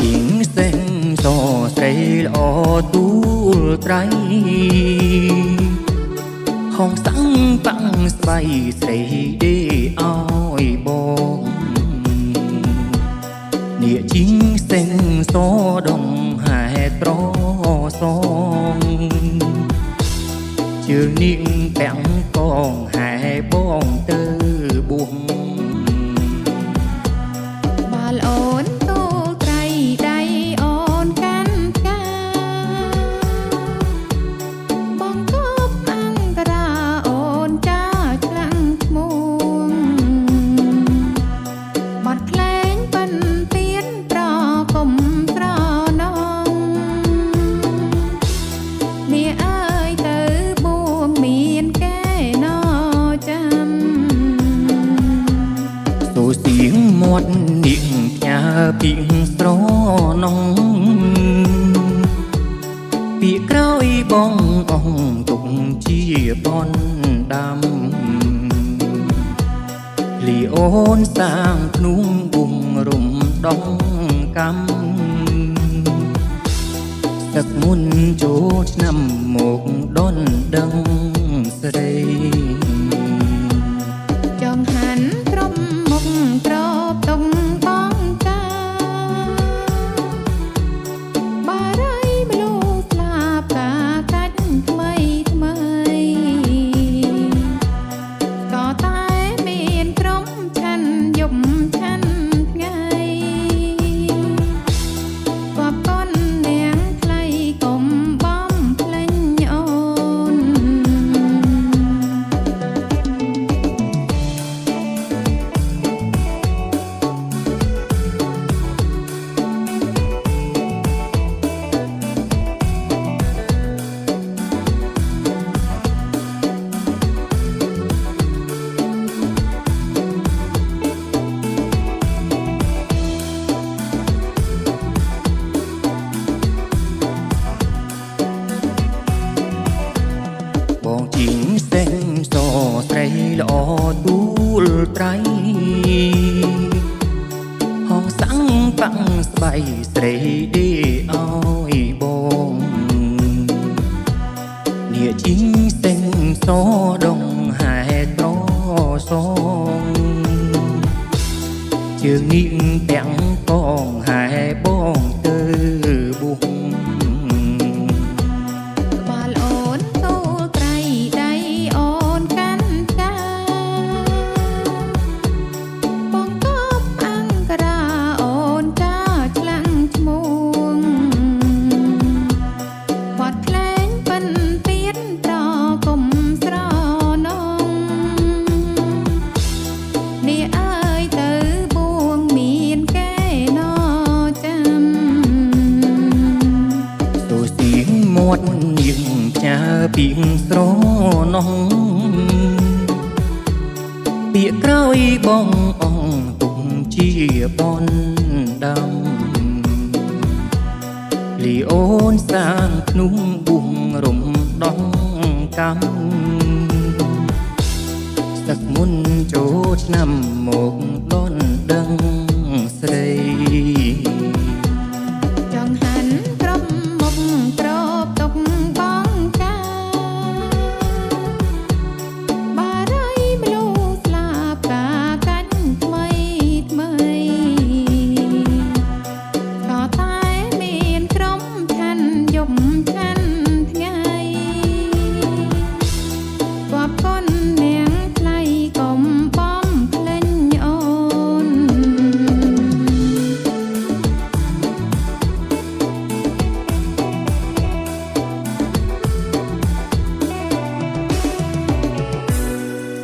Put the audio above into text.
ជីងសេងសស្រីល្អទូលត្រៃហងសាំងបាំងស្បៃស្រីដេអោយបងនាជីងសេងសដងហែត្រសងជើងនាងពាំងកងហែបងទៅបួងបាល់អូនតូលត្រៃដៃអូនកាន់កាបងគប់អង្គរាអូនចាឆ្លាំងឈ្មោះបាត់ក្លែងប៉ិនទៀនប្រកុំត្រនងនេះអើយទៅបួងមានកែណចាំសូសៀងមាត់នាងផ្ញើពីងស្រនងពីក្រោយបងអងទុកជាបនដាំលីអូនសាងភ្នួងបុងរំដងកំទឹកមុនចូលឆ្នាំមកដនដឹងស្រីចងហាន់ត្រប់មុខត្រប់តុងបងកាបារីមលូស្លាប់កាកាច់ថ្មីថ្មីក៏តែមានក្រុមឆាន់យប់ឆាន់ថ្ងៃគប់កូននាងថ្លៃកុំបំភ្លេញអូនបងជីងសេងសស្រីល្អទូលត្រៃហងសាំងបាំងស្បៃស្រីដេអោយបងនាជីងសេងសដងហែត្រសងជើងនាងទាំងកងហែបងទៅបួងបាល់អូនតូលត្រៃដៃអូនកាន់កាបងគប់អង្គរាអូនចាឆ្លាំងឈ្មោះបាត់ក្លែងប៉ិនទៀនប្រកុំស្រនងនេះអើយទៅបួងមានកែណចាំ សូសៀងមាត់នាងផ្ញើពីងស្រនងពាក្យក្រោយបងអងទុកជាបនដាំលីអូនសាងភ្នួងបុងរំដងកំសឹកមុនចូលឆ្នាំម